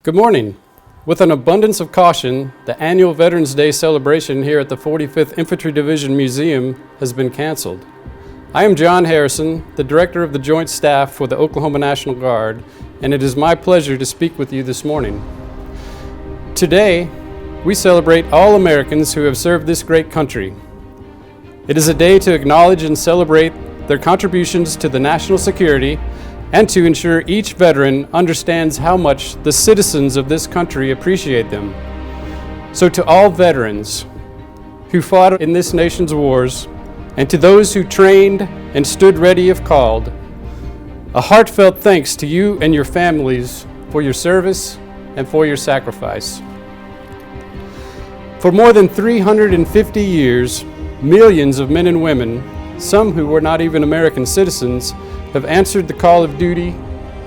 Good morning. With an abundance of caution, the annual Veterans Day celebration here at the 45th Infantry Division Museum has been canceled. I am Jon Harrison, the Director of the Joint Staff for the Oklahoma National Guard, and it is my pleasure to speak with you this morning. Today, we celebrate all Americans who have served this great country. It is a day to acknowledge and celebrate their contributions to the national security and to ensure each veteran understands how much the citizens of this country appreciate them. So to all veterans who fought in this nation's wars, and to those who trained and stood ready if called, a heartfelt thanks to you and your families for your service and for your sacrifice. For more than 350 years, millions of men and women, some who were not even American citizens, have answered the call of duty,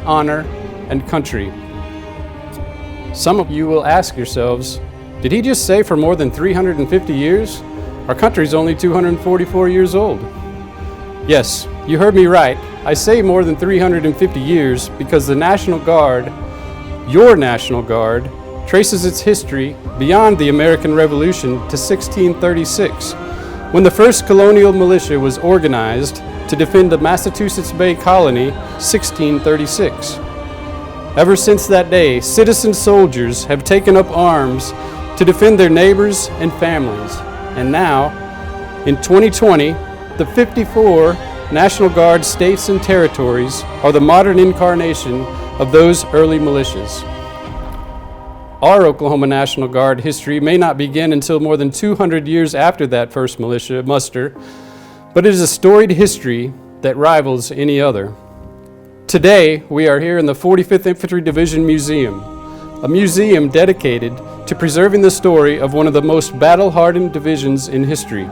honor, and country. Some of you will ask yourselves, did he just say for more than 350 years? Our country's only 244 years old. Yes, you heard me right. I say more than 350 years because the National Guard, your National Guard, traces its history beyond the American Revolution to 1636, when the first colonial militia was organized to defend the Massachusetts Bay Colony, 1636. Ever since that day, citizen soldiers have taken up arms to defend their neighbors and families. And now, in 2020, the 54 National Guard states and territories are the modern incarnation of those early militias. Our Oklahoma National Guard history may not begin until more than 200 years after that first militia muster, but it is a storied history that rivals any other. Today, we are here in the 45th Infantry Division Museum, a museum dedicated to preserving the story of one of the most battle-hardened divisions in history,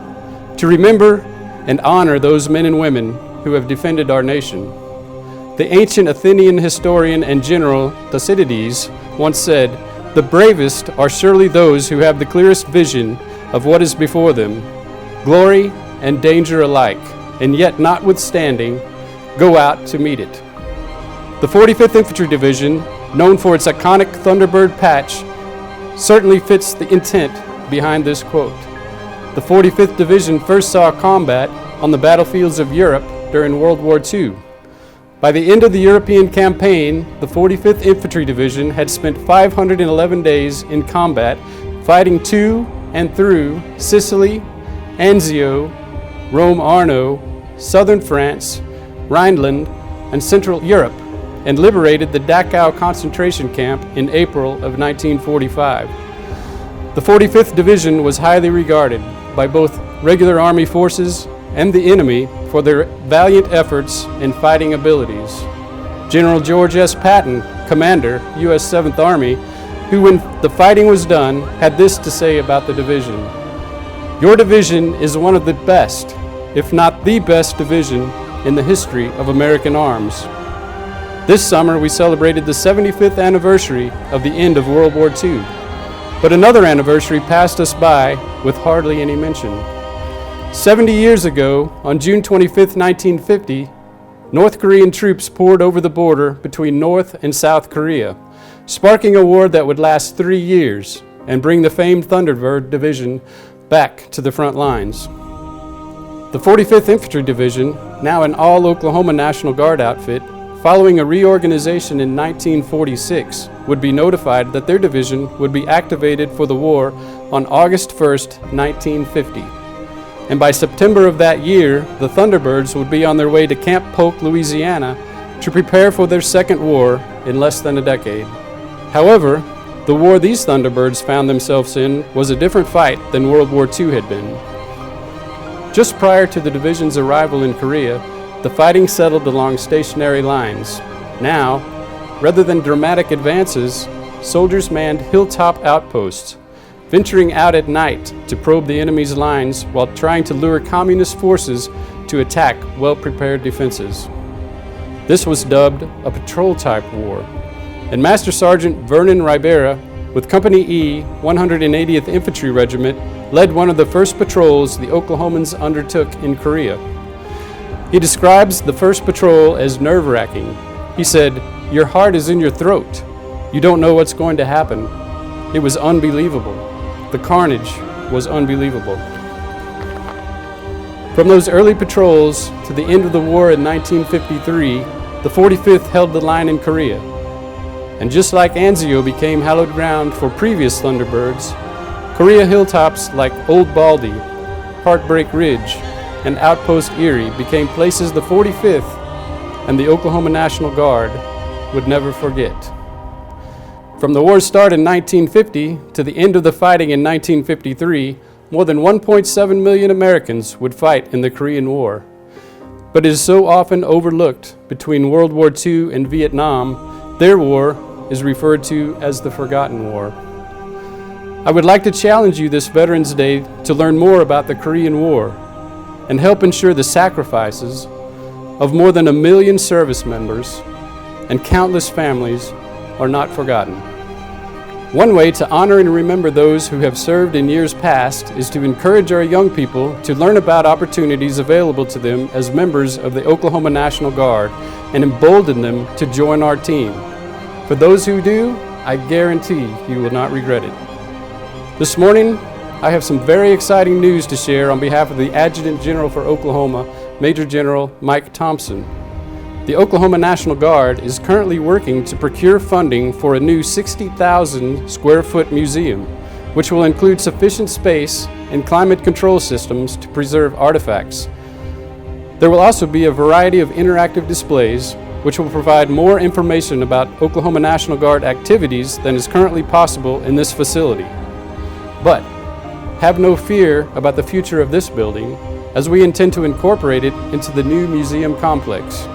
to remember and honor those men and women who have defended our nation. The ancient Athenian historian and general Thucydides once said, "The bravest are surely those who have the clearest vision of what is before them, glory and danger alike, and yet notwithstanding, go out to meet it." The 45th Infantry Division, known for its iconic Thunderbird patch, certainly fits the intent behind this quote. The 45th Division first saw combat on the battlefields of Europe during World War II. By the end of the European campaign, the 45th Infantry Division had spent 511 days in combat, fighting to and through Sicily, Anzio, Rome-Arno, southern France, Rhineland, and Central Europe, and liberated the Dachau concentration camp in April of 1945. The 45th Division was highly regarded by both regular Army forces and the enemy for their valiant efforts and fighting abilities. General George S. Patton, commander, U.S. 7th Army, who when the fighting was done, had this to say about the division: "Your division is one of the best, if not the best division in the history of American arms." This summer we celebrated the 75th anniversary of the end of World War II, but another anniversary passed us by with hardly any mention. 70 years ago, on June 25, 1950, North Korean troops poured over the border between North and South Korea, sparking a war that would last 3 years and bring the famed Thunderbird Division back to the front lines. The 45th Infantry Division, now an all-Oklahoma National Guard outfit, following a reorganization in 1946, would be notified that their division would be activated for the war on August 1st, 1950. And by September of that year, the Thunderbirds would be on their way to Camp Polk, Louisiana, to prepare for their second war in less than a decade. However, the war these Thunderbirds found themselves in was a different fight than World War II had been. Just prior to the division's arrival in Korea, the fighting settled along stationary lines. Now, rather than dramatic advances, soldiers manned hilltop outposts, venturing out at night to probe the enemy's lines while trying to lure communist forces to attack well-prepared defenses. This was dubbed a patrol-type war, and Master Sergeant Vernon Ribera, with Company E, 180th Infantry Regiment, led one of the first patrols the Oklahomans undertook in Korea. He describes the first patrol as nerve-wracking. He said, "Your heart is in your throat. You don't know what's going to happen. It was unbelievable. The carnage was unbelievable. From those early patrols to the end of the war in 1953, the 45th held the line in Korea. And just like Anzio became hallowed ground for previous Thunderbirds, Korea hilltops like Old Baldy, Heartbreak Ridge, and Outpost Erie became places the 45th and the Oklahoma National Guard would never forget. From the war's start in 1950 to the end of the fighting in 1953, more than 1.7 million Americans would fight in the Korean War. But it is so often overlooked. Between World War II and Vietnam, their war is referred to as the Forgotten War. I would like to challenge you this Veterans Day to learn more about the Korean War and help ensure the sacrifices of more than 1 million service members and countless families are not forgotten. One way to honor and remember those who have served in years past is to encourage our young people to learn about opportunities available to them as members of the Oklahoma National Guard and embolden them to join our team. For those who do, I guarantee you will not regret it. This morning, I have some very exciting news to share on behalf of the Adjutant General for Oklahoma, Major General Mike Thompson. The Oklahoma National Guard is currently working to procure funding for a new 60,000 square foot museum, which will include sufficient space and climate control systems to preserve artifacts. There will also be a variety of interactive displays which will provide more information about Oklahoma National Guard activities than is currently possible in this facility. But have no fear about the future of this building, as we intend to incorporate it into the new museum complex.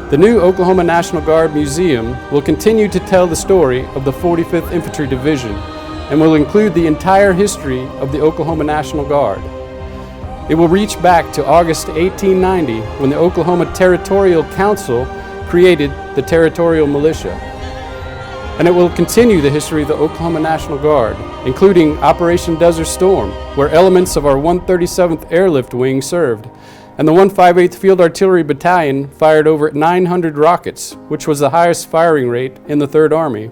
The new Oklahoma National Guard Museum will continue to tell the story of the 45th Infantry Division and will include the entire history of the Oklahoma National Guard. It will reach back to August 1890 when the Oklahoma Territorial Council created the Territorial Militia. And it will continue the history of the Oklahoma National Guard, including Operation Desert Storm, where elements of our 137th Airlift Wing served, and the 158th Field Artillery Battalion fired over 900 rockets, which was the highest firing rate in the 3rd Army.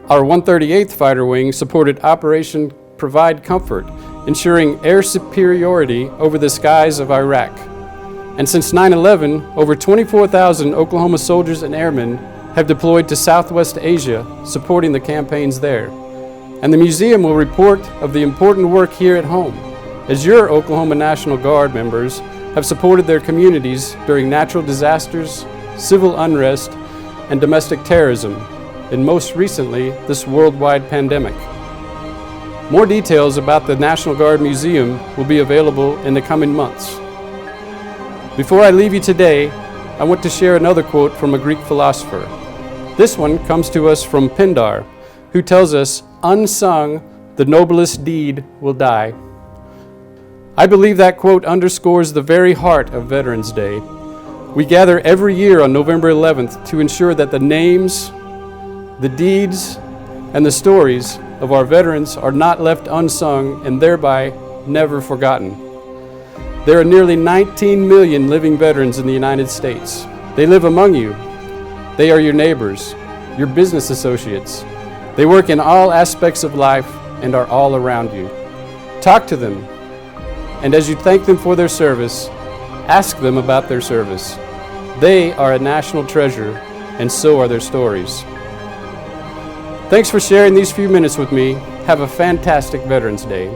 Our 138th Fighter Wing supported Operation Provide Comfort, ensuring air superiority over the skies of Iraq. And since 9/11, over 24,000 Oklahoma soldiers and airmen have deployed to Southwest Asia, supporting the campaigns there. And the museum will report of the important work here at home, as your Oklahoma National Guard members have supported their communities during natural disasters, civil unrest, and domestic terrorism, and most recently, this worldwide pandemic. More details about the National Guard Museum will be available in the coming months. Before I leave you today, I want to share another quote from a Greek philosopher. This one comes to us from Pindar, who tells us, "Unsung, the noblest deed will die." I believe that quote underscores the very heart of Veterans Day. We gather every year on November 11th to ensure that the names, the deeds, and the stories of our veterans are not left unsung and thereby never forgotten. There are nearly 19 million living veterans in the United States. They live among you. They are your neighbors, your business associates. They work in all aspects of life and are all around you. Talk to them. And as you thank them for their service, ask them about their service. They are a national treasure, and so are their stories. Thanks for sharing these few minutes with me. Have a fantastic Veterans Day.